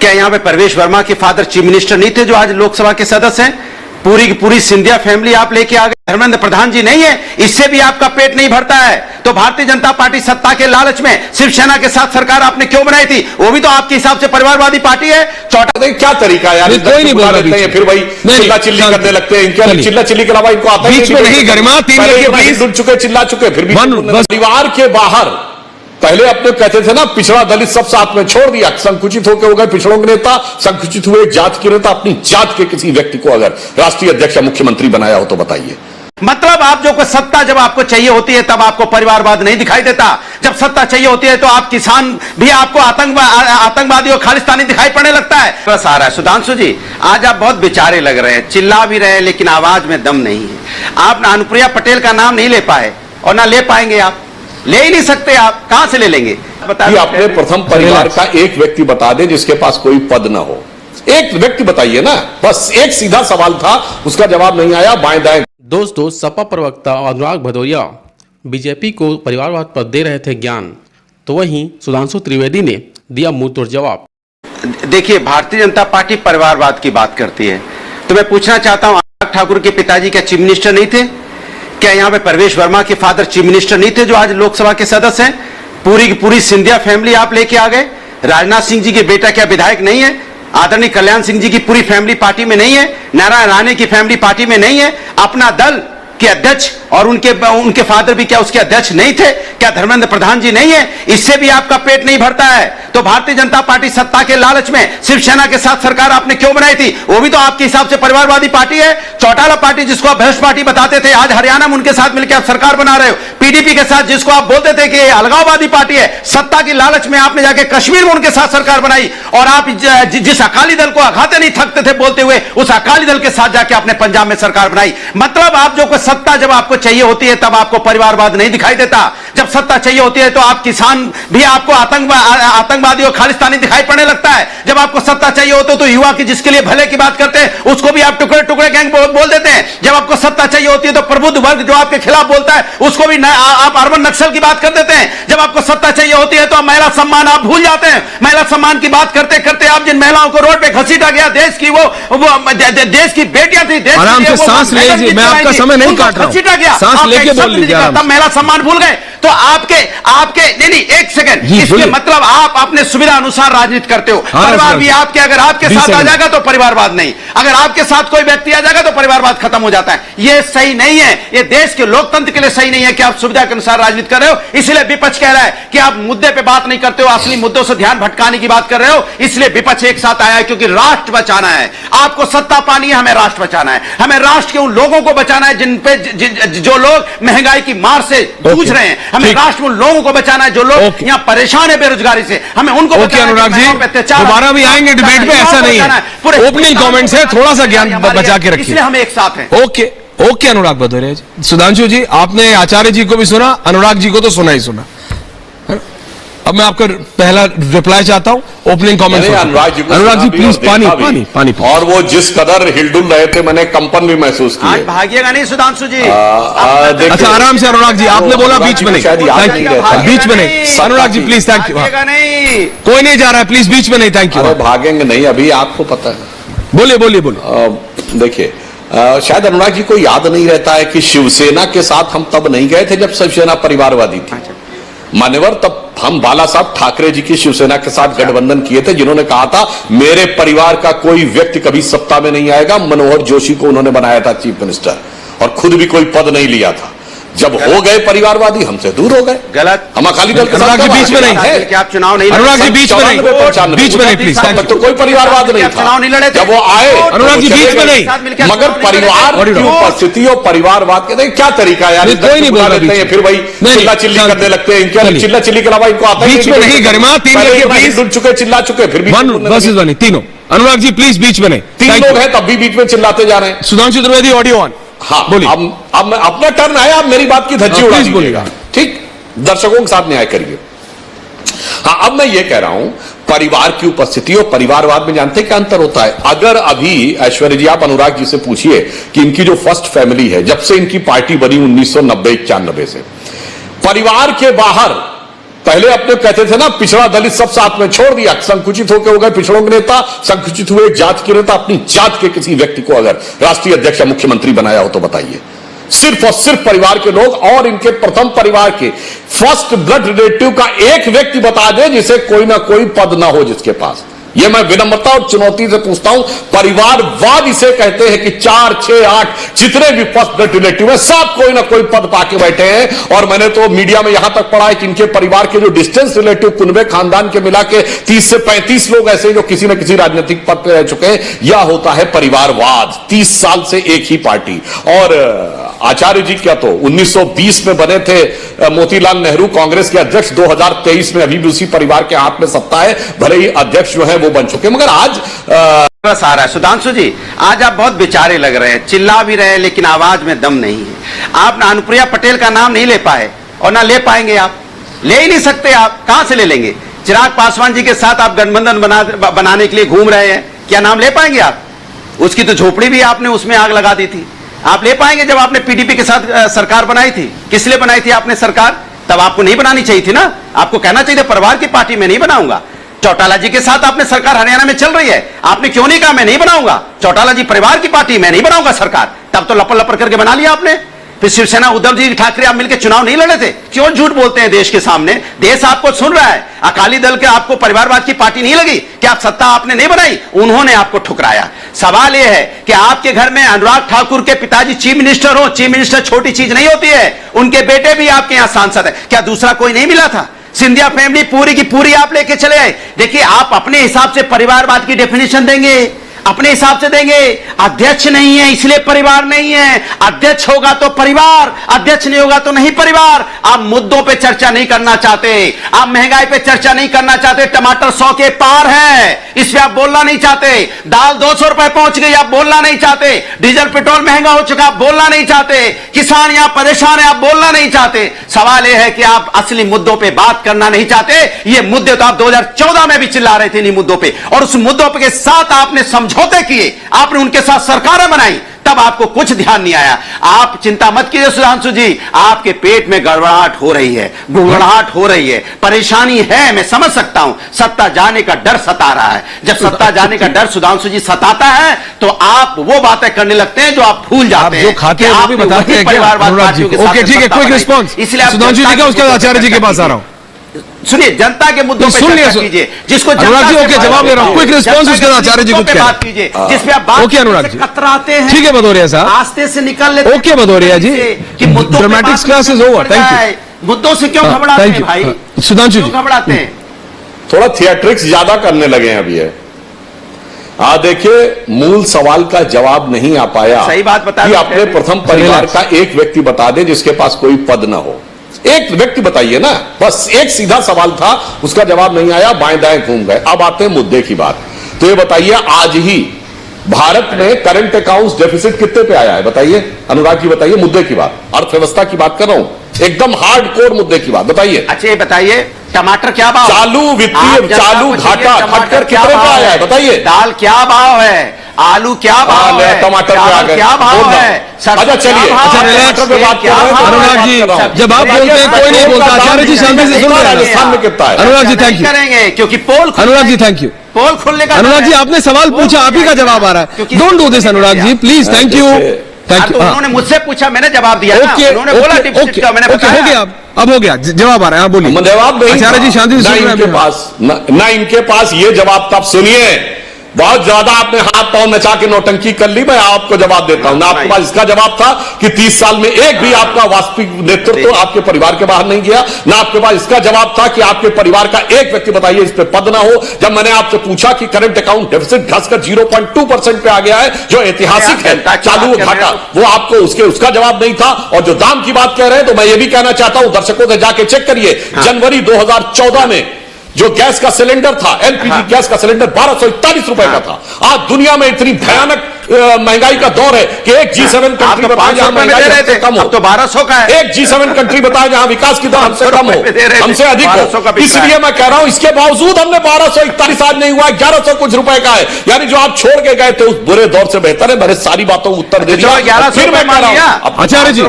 क्या यहाँ पे परवेश वर्मा के फादर चीफ मिनिस्टर नहीं थे जो आज लोकसभा के सदस्य हैं? पूरी की पूरी सिंधिया फैमिली आप लेके आ गए। धर्मेंद्र प्रधान जी नहीं है, इससे भी आपका पेट नहीं भरता है। तो भारतीय जनता पार्टी सत्ता के लालच में शिवसेना के साथ सरकार आपने क्यों बनाई थी? वो भी तो आपके हिसाब से परिवारवादी पार्टी है। चौटा क्या तरीका है यार, कोई नहीं बोल रहा है, फिर वही चिल्ला चिल्ली करने लगते हैं। इनका चिल्ला चिल्ली के अलावा इनको आता बीच में नहीं। गरिमा 3 मिनट जुड़ चुके, चिल्ला चुके, फिर भी परिवार के बाहर पहले अपने कहते थे ना, पिछड़ा दलित सब साथ में छोड़ दिया, संकुचित होकर हो गए पिछड़ों के नेता, संकुचित हुए जात के नेता। अपनी जात के किसी व्यक्ति को अगर राष्ट्रीय अध्यक्ष या मुख्यमंत्री बनाया हो तो बताइए। मतलब आप जो कोई सत्ता जब आपको चाहिए होती है तब आपको परिवारवाद नहीं दिखाई देता, जब सत्ता चाहिए होती है तो आप किसान भी आपको आतंकवादी और खालिस्तानी दिखाई पड़ने लगता है। बस आ रहा है सुधांशु जी, आज आप बहुत बेचारे लग रहे हैं, चिल्ला भी रहे हैं लेकिन आवाज में दम नहीं है। आप अनुप्रिया पटेल का नाम नहीं ले पाए और ना ले पाएंगे, आप ले ही नहीं सकते। आप कहां से ले लेंगे? बताइए, अपने प्रथम परिवार का एक व्यक्ति बता दे जिसके पास कोई पद ना हो। एक व्यक्ति बताइए ना, बस एक सीधा सवाल था, उसका जवाब नहीं आया। बाएं दाएं दोस्तों, सपा प्रवक्ता अनुराग भदौरिया बीजेपी को परिवारवाद पर दे रहे थे ज्ञान, तो वहीं सुधांशु त्रिवेदी ने दिया मुंहतोड़ जवाब। देखिए, भारतीय जनता पार्टी परिवारवाद की बात करती है, तो मैं पूछना चाहता हूं, अनुराग ठाकुर के पिताजी क्या चीफ मिनिस्टर नहीं थे? क्या यहाँ पे परवेश वर्मा के फादर चीफ मिनिस्टर नहीं थे जो आज लोकसभा के सदस्य हैं? पूरी की पूरी सिंधिया फैमिली आप लेके आ गए। राजनाथ सिंह जी के बेटा क्या विधायक नहीं है? आदरणीय कल्याण सिंह जी की पूरी फैमिली पार्टी में नहीं है? नारायण राणे की फैमिली पार्टी में नहीं है? अपना दल के अध्यक्ष और उनके फादर भी क्या उसके अध्यक्ष नहीं थे? क्या धर्मेंद्र प्रधान जी नहीं है? इससे भी आपका पेट नहीं भरता है। तो भारतीय जनता पार्टी सत्ता के लालच में शिवसेना के साथ सरकार आपने क्यों बनाई थी? वो भी तो आपके हिसाब से परिवारवादी पार्टी है। चौटाला पार्टी जिसको आप भ्रष्ट पार्टी बताते थे, आज हरियाणा में उनके साथ मिलकर आप सरकार बना रहे हो। पीडीपी के साथ जिसको आप बोलते थे कि अलगाववादी पार्टी है, सत्ता की लालच में आपने जाके कश्मीर में उनके साथ सरकार बनाई। और आप जिस अकाली दल को अघाते नहीं थकते थे बोलते हुए, उस अकाली दल के साथ जाके आपने पंजाब में सरकार बनाई। मतलब आप जो सत्ता जब आपको चाहिए होती है तब आपको परिवारवाद नहीं दिखाई देता, जब सत्ता चाहिए होती है तो आप किसान भी आपको आतंकवादी और खालिस्तानी दिखाई पड़ने लगता है। जब आपको सत्ता चाहिए होती है तो युवा की जिसके लिए भले की बात करते हैं उसको भी आप टुकड़े टुकड़े गैंग बोल देते हैं। जब आपको सत्ता चाहिए होती है तो प्रबुद्ध वर्ग जो आपके खिलाफ बोलता है उसको भी आप अर्बन नक्सल की बात कर देते हैं। जब आपको सत्ता चाहिए होती है तो महिला सम्मान आप भूल जाते हैं। महिला सम्मान की बात करते करते आप जिन महिलाओं को रोड पे घसीटा गया, देश की वो देश की बेटियां थी, आराम से सांस लीजिए, मैं आपका समय नहीं काट रहा हूं, सांस लेके बोल लीजिए। तब महिला सम्मान भूल गए तो आपके नहीं एक सेकंड, इसके मतलब आप अपने सुविधा अनुसार राजनीति करते हो। परिवार भी आपके अगर आपके साथ आ जाएगा तो परिवारवाद नहीं, अगर आपके साथ कोई व्यक्ति आ जाएगा तो परिवारवाद खत्म हो जाता है। यह सही नहीं है, यह देश के लोकतंत्र के लिए सही नहीं है कि आप सुविधा के अनुसार राजनीति कर रहे हो। इसलिए विपक्ष कह रहा है कि आप मुद्दे पे बात नहीं करते हो, असली मुद्दों से ध्यान भटकाने की बात कर रहे हो। इसलिए विपक्ष एक साथ आया है क्योंकि राष्ट्र बचाना है। आपको सत्ता पानी है, हमें राष्ट्र बचाना है। हमें राष्ट्र के उन लोगों को बचाना है जिन पे जो लोग महंगाई की मार से जूझ रहे हैं। हमें राष्ट्र उन लोगों को बचाना है जो लोग यहाँ परेशान है बेरोजगारी से, हमें उनको अनुराग जी दोबारा भी आएंगे डिबेट पे, ऐसा नहीं है। ओपनिंग कमेंट्स है, थोड़ा सा ज्ञान बचा के रखिए, इसलिए हम एक साथ हैं। ओके अनुराग भदौरिया जी। सुधांशु जी, आपने आचार्य जी को भी सुना, अनुराग जी को तो सुना ही सुना। अब मैं आपका पहला रिप्लाई चाहता हूं, opening comment. Anurag ji please पानी। और वो जिस कदर हिलडुल रहे थे मैंने कंपन भी महसूस किया। आज भागिएगा नहीं सुधांशु जी। अच्छा आराम से अनुराग जी, आपने बोला बीच में नहीं, बीच में नहीं। अनुराग जी प्लीज, थैंक यू। कोई नहीं जा रहा है, प्लीज बीच में नहीं, थैंक यू। भागेंगे नहीं, अभी आपको पता है। बोलिए। देखिए, शायद अनुराग जी को याद नहीं रहता है कि शिवसेना के साथ हम तब नहीं गए थे जब शिवसेना परिवारवादी थी। मान्यवर, तब हम बाला साहब ठाकरे जी की शिवसेना के साथ गठबंधन किए थे, जिन्होंने कहा था मेरे परिवार का कोई व्यक्ति कभी सत्ता में नहीं आएगा। मनोहर जोशी को उन्होंने बनाया था चीफ मिनिस्टर और खुद भी कोई पद नहीं लिया था। जब हो गए परिवारवादी हमसे दूर हो गए। गलत। हम अकाली दल के साथ बीच में नहीं है कि आप चुनाव नहीं, अनुराग जी बीच में नहीं प्लीज, तो कोई परिवारवाद नहीं था। चुनाव नहीं लड़े जब वो आए अनुराग जी बीच में नहीं, मगर परिवार की उपस्थिति और परिवारवाद के क्या तरीका है यार, कोई नहीं बोल रहा है, फिर वही चिल्ला चिल्ली करने लगते हैं। इनके चिल्ला चिल्ली के अलावा इनको आता बीच में नहीं। गरिमा 3 मिनट जुड़ चुके, चिल्ला चुके, फिर भी तीनों। अनुराग जी प्लीज बीच में नहीं, 3 लोग हैं तब भी बीच में चिल्लाते जा रहे हैं। Sudhanshu Trivedi audio on. हाँ बोलिए। अब अपना टर्न है, आप मेरी बात की धज्जी उड़ा दीजिएगा, ठीक? दर्शकों के साथ न्याय करिए। हाँ, अब मैं ये कह रहा हूं, परिवार की उपस्थिति और परिवारवाद में जानते क्या अंतर होता है? अगर अभी ऐश्वर्या जी, आप अनुराग जी से पूछिए कि इनकी जो फर्स्ट फैमिली है, जब से इनकी पार्टी बनी 1990-91 से, परिवार के बाहर पहले अपने कहते थे ना, पिछड़ा दलित सब साथ में छोड़ दिया, संकुचित होकर हो गए पिछड़ों के नेता, संकुचित हुए एक जात के नेता। अपनी जात के किसी व्यक्ति को अगर राष्ट्रीय अध्यक्ष या मुख्यमंत्री बनाया हो तो बताइए। सिर्फ और सिर्फ परिवार के लोग और इनके प्रथम परिवार के फर्स्ट ब्लड रिलेटिव का एक व्यक्ति बता दे जिसे कोई ना कोई पद ना हो जिसके पास। यह मैं विनम्रता और चुनौती से पूछता हूं। परिवारवाद इसे कहते हैं कि 4, 6, 8 जितने भी फर्स्ट ब्लड रिलेटिव है सब कोई ना कोई पद पाके बैठे हैं। और मैंने तो मीडिया में यहां तक पढ़ा है कि इनके परिवार के जो डिस्टेंस रिलेटिव कुनबे खानदान के मिला के 30 से 35 लोग ऐसे जो किसी न किसी राजनीतिक पद पर रह चुके हैं। यह होता है परिवारवाद। 30 साल से एक ही पार्टी। और आचार्य जी क्या तो 1920 में बने थे मोतीलाल नेहरू कांग्रेस के अध्यक्ष, 2023 में अभी भी उसी परिवार के हाथ में सत्ता है, भले ही अध्यक्ष जो है वो बन चुके। मगर आज बस आ रहा है सुधांशु जी, आज आप बहुत बेचारे लग रहे हैं, चिल्ला भी रहे हैं लेकिन आवाज में दम नहीं है। आप ना अनुप्रिया पटेल का नाम नहीं ले पाए और ना ले पाएंगे। आप ले ही नहीं सकते। आप कहां से ले लेंगे? चिराग पासवान जी के साथ आप गठबंधन बनाने के लिए घूम रहे हैं, क्या नाम ले पाएंगे आप? उसकी तो झोपड़ी भी आपने उसमें आग लगा दी थी। आप ले पाएंगे? जब आपने पीडीपी के साथ सरकार बनाई थी, किस लिए बनाई थी आपने सरकार? तब आपको नहीं बनानी चाहिए थी ना। आपको कहना चाहिए था परिवार की पार्टी में नहीं बनाऊंगा। चौटाला जी के साथ आपने सरकार हरियाणा में चल रही है, आपने क्यों नहीं कहा मैं नहीं बनाऊंगा? चौटाला जी परिवार की पार्टी, मैं नहीं बनाऊंगा सरकार। तब तो लपड़ लपड़ करके बना लिया आपने। फिर शिवसेना उद्धव जी ठाकरे आप मिलकर चुनाव नहीं लड़े थे? क्यों झूठ बोलते हैं देश के सामने? देश आपको सुन रहा है। अकाली दल के आपको परिवारवाद की पार्टी नहीं लगी कि आप सत्ता आपने नहीं बनाई, उन्होंने आपको ठुकराया। सवाल यह है कि आपके घर में अनुराग ठाकुर के पिताजी चीफ मिनिस्टर हो। चीफ मिनिस्टर छोटी चीज नहीं होती है। उनके बेटे भी आपके यहां सांसद है। क्या दूसरा कोई नहीं मिला था? सिंधिया फैमिली पूरी की पूरी आप लेके चले आए। देखिए, आप अपने हिसाब से परिवारवाद की डेफिनेशन देंगे, अपने हिसाब से देंगे। अध्यक्ष नहीं है इसलिए परिवार नहीं है। अध्यक्ष होगा तो परिवार, अध्यक्ष नहीं होगा तो नहीं परिवार। आप मुद्दों पे चर्चा नहीं करना चाहते, आप महंगाई पे चर्चा नहीं करना चाहते। टमाटर 100 के पार है, इस पे आप बोलना नहीं चाहते। दाल 200 रुपए पहुंच गई, आप बोलना नहीं चाहते। डीजल पेट्रोल महंगा हो चुका, आप बोलना नहीं चाहते। किसान यहां परेशान है, आप बोलना नहीं चाहते। सवाल यह है कि आप असली मुद्दों पे बात करना नहीं चाहते। ये मुद्दे तो आप 2014 में भी चिल्ला रहे थे इन मुद्दों पे, और उस मुद्दों के साथ आपने समझौते किए, आपने उनके साथ सरकारें बनाई, तब आपको कुछ ध्यान नहीं आया। आप चिंता मत कीजिए सुधांशु जी, आपके पेट में गड़बड़ाहट हो रही है, गुड़गुड़ाहट हो रही है, परेशानी है, मैं समझ सकता हूं। सत्ता जाने का डर सता रहा है। जब सत्ता जाने का डर सुधांशु जी सताता है तो आप वो बातें करने लगते हैं जो आप भूल जाते हैं। जो खाते हैं वो भी बताते हैं क्या? अनुराग जी, ओके ठीक है, क्विक रिस्पांस। इसलिए सुधांशु जी का, उसके बाद आचार्य जी के पास आ रहा हूं। सुनिए, जनता के मुद्दों पे चर्चा कीजिए, जिसको अनुराग जी ओके जवाब दे रहा हूं, क्विक रिस्पांस, उसके बाद आचार्य जी कुछ बात कीजिए जिसपे आप बात ओके अनुराग जी कतराते हैं। ठीक है भदौरिया साहब, रास्ते से निकल लेते हैं। ओके भदौरिया जी, कि मुद्दों पे dramatics class is over, thank you. मुद्दों से क्यों घबराते हैं भाई? सुधांशु जी घबराते हैं, थोड़ा थिएट्रिक्स ज्यादा करने लगे हैं अभी। देखिए, मूल सवाल का जवाब नहीं आ पाया। सही बात बता कि अपने प्रथम परिवार का एक व्यक्ति बता दे जिसके पास कोई पद ना हो। एक व्यक्ति बताइए ना, बस एक सीधा सवाल था, उसका जवाब नहीं आया, बाएं दाएं घूम गए। अब आते हैं मुद्दे की बात। तो ये बताइए, आज ही भारत में करंट अकाउंट्स डेफिसिट कितने पे आया है? बताइए अनुराग जी, बताइए मुद्दे की बात, अर्थव्यवस्था की बात कर रहा हूं, एकदम हार्ड कोर मुद्दे की बात बताइए। अच्छा ये बताइए, टमाटर क्या भाव? चालू वित्तीय चालू घाटा घटकर कितने पे आया है? बताइए। दाल क्या भाव है? आलू क्या भाव है? टमाटर पे आ गए, क्या भाव है? अच्छा चलिए, अच्छा रिलैक्स पे बात कर रहे हैं। अनुराग जी जब आप बोलते हैं कोई नहीं बोलता, आचार्य जी शांति से सुन रहे हैं। राजस्थान में कितना है? अनुराग जी थैंक यू करेंगे क्योंकि पोल, अनुराग जी थैंक यू। पोल खुलने का अनुराग जी आपने सवाल पूछा, आप ही का जवाब आ रहा है। Don't do this Anurag ji please, thank you thank you. उन्होंने मुझसे पूछा, मैंने जवाब दिया। ओके उन्होंने बोला डिफिसिट का, मैंने बताया। हो गया, अब हो गया, जवाब आ रहा है, बोलिए। जवाब नहीं, आचार्य जी शांति से सुन रहे हैं। इनके पास ये जवाब तब सुनिए। बहुत ज्यादा आपने हाथ पांव नचा के नौटंकी कर ली, मैं आपको जवाब देता हूं ना। आपके पास इसका जवाब था कि 30 साल में एक भी आपका वास्तविक नेतृत्व आपके परिवार के बाहर नहीं गया। ना आपके पास इसका जवाब था कि आपके परिवार का एक व्यक्ति बताइए इस पे पद ना हो। जब मैंने आपसे पूछा कि करंट अकाउंट डेफिसिट घसकर 0.2% पे आ गया है, जो ऐतिहासिक है, चालू घाटा, वो आपको उसका जवाब नहीं था। और जो दाम की बात कह रहे हैं, तो मैं ये भी कहना चाहता हूं, दर्शकों से जाके चेक करिए, जनवरी 2014 में जो गैस का सिलेंडर था, एलपीजी गैस का सिलेंडर 1241 रुपए का था। आज दुनिया में इतनी भयानक महंगाई का दौर है कि एक G7 कंट्री बताए जहां महंगाई हमसे कम हो, तो 1200 का है। एक G7 कंट्री बताए जहां विकास की दर हमसे कम हो, हमसे अधिक हो। इसलिए मैं कह रहा हूं, इसके बावजूद हमने 1241 आज नहीं हुआ, 1100 कुछ रुपए का है। यानी जो आप छोड़ के गए थे उस बुरे दौर से बेहतर है। मैंने सारी बातों को उत्तर दे दिया। फिर मैं कह रहा हूं आचार्य जी